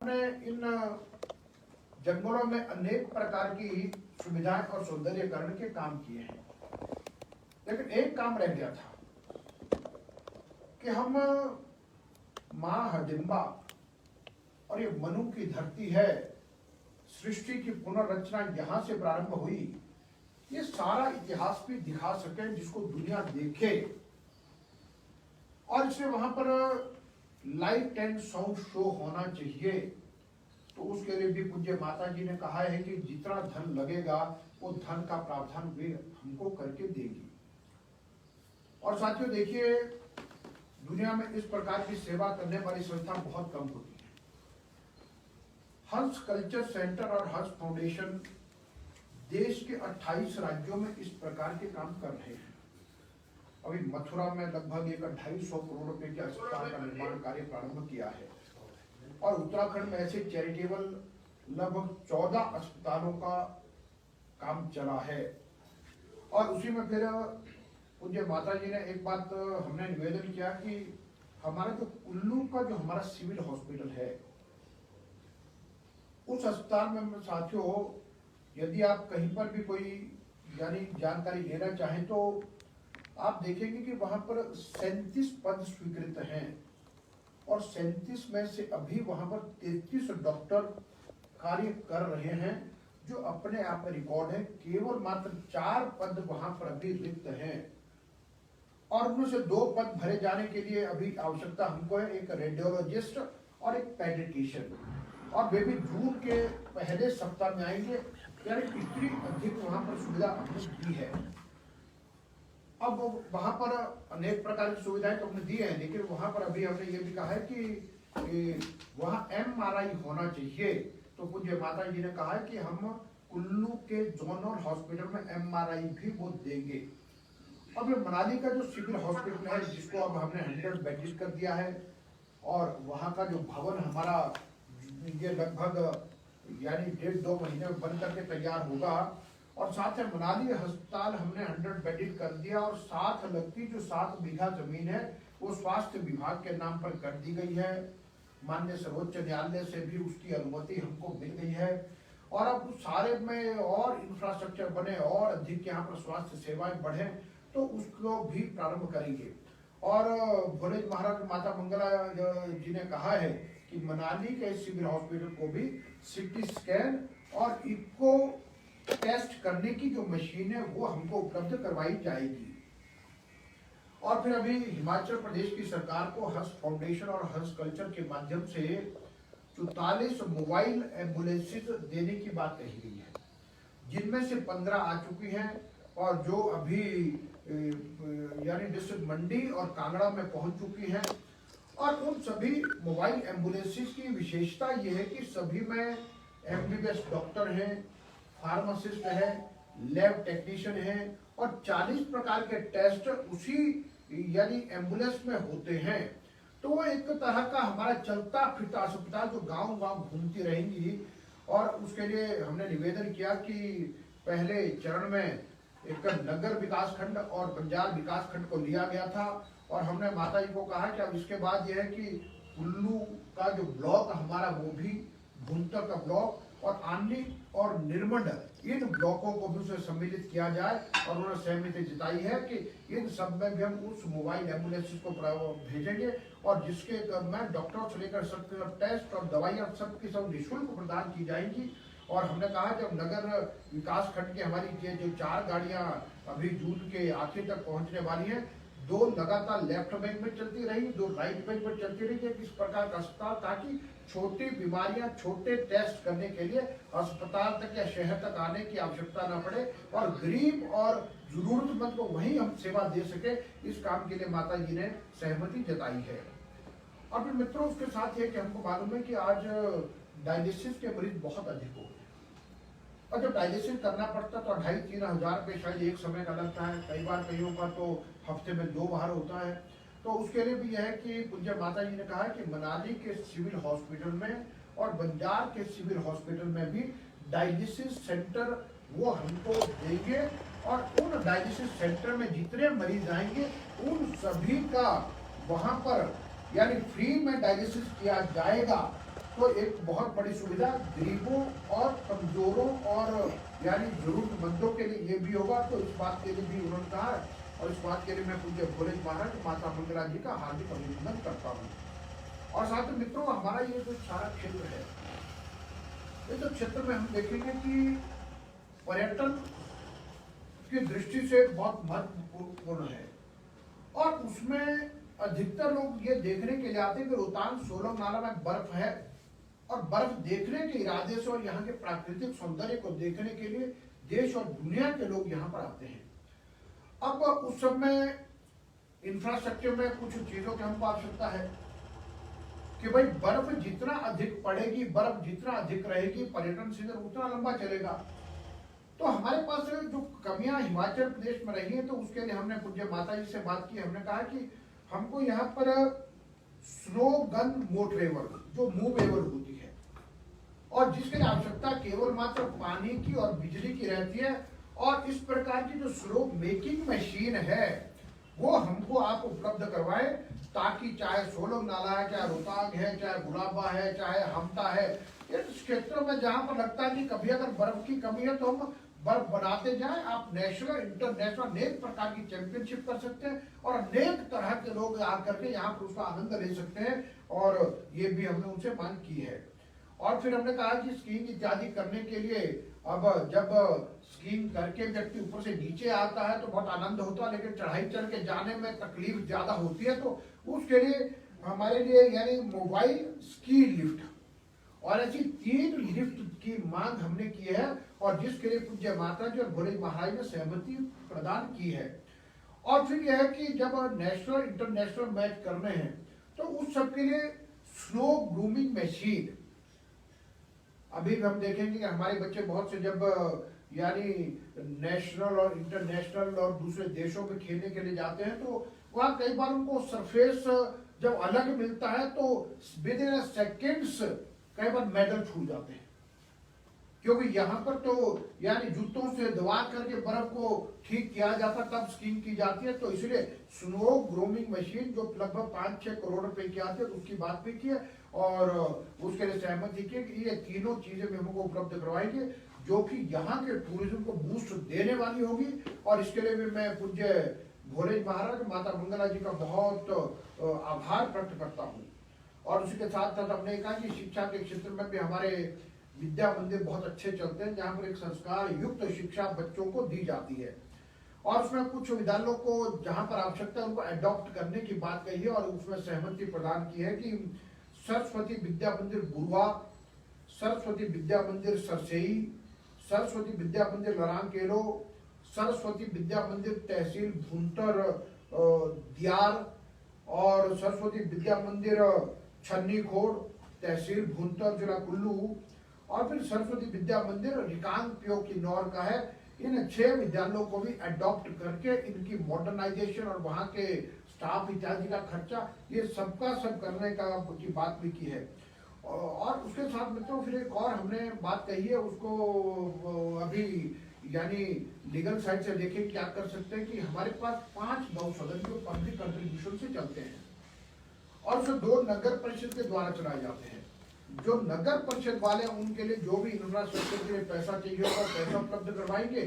ने इन जंगलों में अनेक प्रकार की सुविधाएं और सौंदर्यीकरण के काम किए हैं, लेकिन एक काम रह गया था कि हम मां हिडिंबा और ये मनु की धरती है, सृष्टि की पुनर्रचना यहाँ से प्रारंभ हुई, ये सारा इतिहास भी दिखा सके जिसको दुनिया देखे। और इसमें वहां पर लाइट एंड साउंड शो होना चाहिए। तो उसके लिए भी पूज्य माता जी ने कहा है कि जितना धन लगेगा वो धन का प्रावधान वे हमको करके देगी। और साथियों देखिए, दुनिया में इस प्रकार की सेवा करने वाली संस्था बहुत कम होती है। हंस कल्चर सेंटर और हंस फाउंडेशन देश के 28 राज्यों में इस प्रकार के काम कर रहे हैं। अभी मथुरा में लगभग 250 करोड़ रुपए के अस्पताल का निर्माण कार्य प्रारंभ किया है और उत्तराखंड में ऐसे चैरिटेबल लगभग 14 अस्पतालों का काम चला है। और उसी में फिर पूज्य माता जी ने एक बात हमने निवेदन किया कि हमारा जो कुल्लू का जो हमारा सिविल हॉस्पिटल है, उस अस्पताल में साथियों यदि आप कहीं पर भी कोई यानी जानकारी लेना चाहें तो आप देखेंगे कि वहां पर 37 पद स्वीकृत हैं और 37 में से अभी वहां पर 33 डॉक्टर कार्य कर रहे हैं, जो अपने आप में रिकॉर्ड है। केवल मात्र 4 पद वहां पर अभी रिक्त हैं और उनमें से 2 पद भरे जाने के लिए अभी आवश्यकता हमको है, एक रेडियोलॉजिस्ट और एक पेडिट्रिशियन, और वे भी जून के पहले सप्ताह में आएंगे। यानी इतनी अधिक वहां पर सुविधा हमने दी है। अब वहां पर अनेक प्रकार की सुविधाएं तो हमने दी है, लेकिन वहां पर अभी हमने ये भी कहा है कि वहां MRI होना चाहिए। तो पूज्य माता जी ने कहा है कि हम कुल्लू के जोनल हॉस्पिटल में MRI भी वो देंगे। अब मनाली का जो सिविल हॉस्पिटल है, जिसको अब हमने 100 बेड कर दिया है, और वहां का जो भवन हमारा ये लगभग यानी 1.5-2 महीने में बन करके तैयार होगा। और साथ में मनाली अस्पताल हमने 100 बेडेड कर दिया और साथ लगती जो 7 बीघा जमीन है वो स्वास्थ्य विभाग के नाम पर कर दी गई है। माननीय सर्वोच्च न्यायालय से भी उसकी अनुमति हमको मिल गई है और अब सारे में और इंफ्रास्ट्रक्चर बने और अधिक यहाँ पर स्वास्थ्य सेवाएं बढ़े तो उसको भी प्रारंभ करेंगे। और भोले महाराज माता मंगला जी ने कहा है कि मनाली के सिविल हॉस्पिटल को भी CT स्कैन और इको टेस्ट करने की जो मशीन है वो हमको उपलब्ध करवाई जाएगी। और फिर अभी हिमाचल प्रदेश की सरकार को हंस फाउंडेशन और हंस कल्चर के माध्यम से 44 मोबाइल एम्बुलेंसेज देने की बात कही गई है, जिनमें से 15 आ चुकी हैं और जो अभी यानी डिस्ट्रिक्ट मंडी और कांगड़ा में पहुंच चुकी हैं। और उन सभी मोबाइल एम्बुलेंसेज की विशेषता यह है कि सभी में MBBS डॉक्टर हैं, फार्मासिस्ट है, लैब टेक्नीशियन है और 40 प्रकार के टेस्ट उसी यानी एम्बुलेंस में होते हैं। तो वो एक तरह का हमारा चलता फिरता अस्पताल जो गांव-गांव घूमती रहेंगी। और उसके लिए हमने निवेदन किया कि पहले चरण में एक नगर विकास खंड और बंजार विकास खंड को लिया गया था और हमने माता जी को कहा कि अब इसके बाद यह है कि कुल्लू का जो ब्लॉक हमारा वो भी भुंतर का ब्लॉक और आनी और निर्मंड इन ब्लॉकों को भी उसमें सम्मिलित किया जाए। और उन्होंने सहमति जताई है कि इन सब में भी हम उस मोबाइल एम्बुलेंस को भेजेंगे और जिसके में डॉक्टरों से लेकर सब टेस्ट और दवाइयाँ सबकी सब निःशुल्क प्रदान की जाएंगी। और हमने कहा जब नगर विकास खंड की हमारी ये जो 4 गाड़ियाँ अभी जून के आखिर तक पहुँचने वाली हैं, 2 लगातार लेफ्ट बैंक में चलती रही, 2 राइट बैंक में चलती रही है, किस प्रकार का अस्पताल, ताकि छोटी बीमारियां छोटे टेस्ट करने के लिए अस्पताल तक या शहर तक आने की आवश्यकता न पड़े और गरीब और जरूरतमंद को वहीं हम सेवा दे सके। इस काम के लिए माता जी ने सहमति जताई है। और फिर मित्रों उसके साथ ये कि हमको मालूम है कि आज डायलिसिस के मरीज बहुत अधिक हो गए और जब डायलिसिस करना पड़ता तो 2,500-3 हज़ार रुपये शायद एक समय का लगता है, कई बार कईयों का तो हफ्ते में 2 बार होता है। तो उसके लिए भी यह है कि पूज्य माता जी ने कहा है कि मनाली के सिविल हॉस्पिटल में और बंजार के सिविल हॉस्पिटल में भी डायलिसिस सेंटर वो हमको देंगे और उन डायलिसिस सेंटर में जितने मरीज आएंगे उन सभी का वहां पर यानी फ्री में डायलिसिस किया जाएगा। तो एक बहुत बड़ी सुविधा गरीबों और कमजोरों और यानी जरूरतमंदों के लिए ये भी होगा। तो इस बात के लिए भी उन्होंने कहा है और इस बात के लिए मैं पूज्य भोले महाराज माता मंगला जी का हार्दिक अभिनंदन करता हूँ। और साथ में मित्रों, हमारा ये जो सारा क्षेत्र है, इस क्षेत्र में हम देखेंगे कि पर्यटन की दृष्टि से बहुत महत्वपूर्ण है और उसमें अधिकतर लोग ये देखने के लिए आते हैं कि रोहतांग सोलंग नाला में बर्फ है और बर्फ देखने के इरादे से और यहाँ के प्राकृतिक सौंदर्य को देखने के लिए देश और दुनिया के लोग यहाँ पर आते हैं। अब उस समय इंफ्रास्ट्रक्चर में कुछ चीजों की हमको आवश्यकता है कि भाई बर्फ जितना अधिक पड़ेगी, बर्फ जितना अधिक रहेगी, पर्यटन सीजन उतना लंबा चलेगा। तो हमारे पास जो कमियां हिमाचल प्रदेश में रही हैं, तो उसके लिए हमने पूज्य माता जी से बात की। हमने कहा कि हमको यहाँ पर स्नो गन मोटरेबल जो मूवेबल होती है और जिसके लिए आवश्यकता केवल मात्र पानी की और बिजली की रहती है, और इस प्रकार की जो स्नो मेकिंग मशीन है वो हमको आप उपलब्ध करवाए, ताकि चाहे सोलंग नाला है, चाहे रोहतांग है, चाहे गुलाबा है, चाहे हमटा है, इस क्षेत्रों में जहां पर लगता है कि कभी अगर बर्फ की कमी है तो हम बर्फ बनाते जाएं। आप नेशनल इंटरनेशनल अनेक प्रकार की चैंपियनशिप कर सकते हैं और अनेक तरह के लोग आकर के यहाँ पर उसका आनंद ले सकते हैं, और ये भी हमने उनसे मांग की है। और फिर हमने कहा कि स्कीइंग इत्यादि करने के लिए अब जब स्कीइंग करके व्यक्ति ऊपर से नीचे आता है तो बहुत आनंद होता है, लेकिन चढ़ाई चढ़ के जाने में तकलीफ ज्यादा होती है। तो उसके लिए हमारे लिए यानी मोबाइल स्की लिफ्ट और ऐसी 3 लिफ्ट की मांग हमने की है, और जिसके लिए पूज्य माता जी और भोले महाराज ने सहमति प्रदान की है। और फिर यह है कि जब नेशनल इंटरनेशनल मैच करने हैं तो उस सब के लिए स्नो ग्रूमिंग मशीन, अभी भी हम देखेंगे कि हमारे बच्चे बहुत से जब यानी नेशनल और इंटरनेशनल और दूसरे देशों में खेलने के लिए जाते हैं तो वहाँ कई बार उनको सरफेस जब अलग मिलता है तो विद इन सेकेंड्स कई बार मेडल छूट जाते हैं, क्योंकि यहाँ पर तो यानी जूतों से दबा करके बर्फ को ठीक किया जाता तब स्कीइंग की जाती है। तो इसलिए स्नो ग्रूमिंग मशीन जो लगभग 5-6 करोड़ रुपए की आती है उसकी बात भी की है, और उसके लिए सहमति की कि ये तीनों चीजें भी हमको उपलब्ध करवाएंगे, जो कि यहाँ के टूरिज्म को बूस्ट देने वाली होगी। और इसके लिए भी मैं पूज्य भोले महाराज माता मंगला जी का बहुत आभार प्रकट करता हूँ। और उसी के साथ साथ हमने कहा कि शिक्षा के क्षेत्र में भी हमारे विद्या मंदिर बहुत अच्छे चलते हैं, जहाँ पर एक संस्कार युक्त शिक्षा बच्चों को दी जाती है। और उसमें कुछ विद्यालयों को जहाँ पर आवश्यकता है उनको अडॉप्ट करने की बात कही है, और उसमें सहमति प्रदान की है कि सरस्वती विद्या मंदिर बुरवा, सरस्वती विद्या मंदिर सरसेई, सरस्वती विद्या मंदिर लरांकेलो, सरस्वती विद्या मंदिर तहसील भूंतर दियार, और सरस्वती विद्या मंदिर छन्नी खोड़ तहसील भूंतर जिला कुल्लू, और फिर सरस्वती विद्या मंदिर रिकांग प्यो की नौर का है। इन 6 विद्यालयों को भी अडॉप्ट करके इनकी मॉडर्नाइजेशन और वहाँ के स्टाफ इत्यादि का खर्चा ये सबका सब करने का की बात भी की है। और उसके साथ मित्रों फिर एक और हमने बात कही है, उसको अभी यानी लीगल साइड से देखें क्या कर सकते हैं कि हमारे पास 5 गौ सदन जो पब्लिक कंट्रीब्यूशन से चलते हैं और उसे 2 नगर परिषद के द्वारा चलाए जाते हैं। जो नगर परिषद वाले उनके लिए जो भी इंफ्रास्ट्रक्चर के लिए पैसा चाहिए होगा पैसा उपलब्ध करवाएंगे,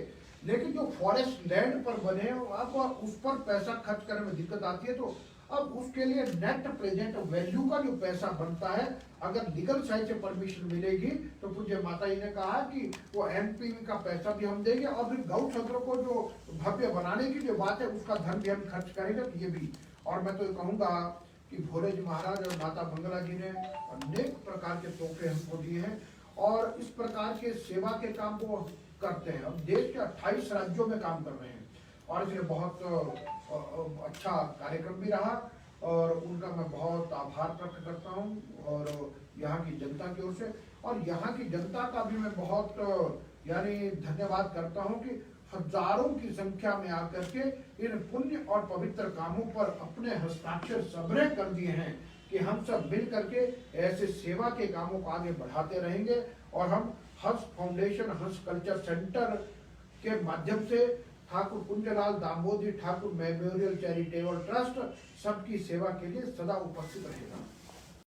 लेकिन जो फॉरेस्ट लैंड पर बने अब उस पर पैसा खर्च करने में दिक्कत आती है। तो अब उसके लिए नेट प्रेजेंट वैल्यू का जो पैसा बनता है, अगर लीगल साइड से परमिशन मिलेगी तो पूज्य माता जी ने कहा कि वो एमपी का पैसा भी हम देंगे, और फिर गौ सदनों को जो भव्य बनाने की जो बात है उसका धन भी हम खर्च करेंगे। तो ये भी, और मैं तो कहूँगा कि भोले जी महाराज और माता मंगला जी ने अनेक प्रकार के तोहफे हमको दिए हैं और इस प्रकार के सेवा के काम को करते हैं। अब देश के 28 राज्यों में काम कर रहे हैं और इसलिए बहुत अच्छा कार्यक्रम भी रहा और उनका मैं बहुत आभार प्रकट करता हूँ और यहाँ की जनता की ओर से, और यहाँ की जनता का भी मैं बहुत यानी धन्यवाद करता हूँ कि हजारों की संख्या में आकर के इन पुण्य और पवित्र कामों पर अपने हस्ताक्षर सबने कर दिए हैं कि हम सब मिल करके ऐसे सेवा के कामों को आगे बढ़ाते रहेंगे। और हम हंस फाउंडेशन, हंस कल्चर सेंटर के माध्यम से Thakur Kunjlal Damodari Thakur memorial charitable trust सबकी सेवा के लिए सदा उपस्थित रहेगा।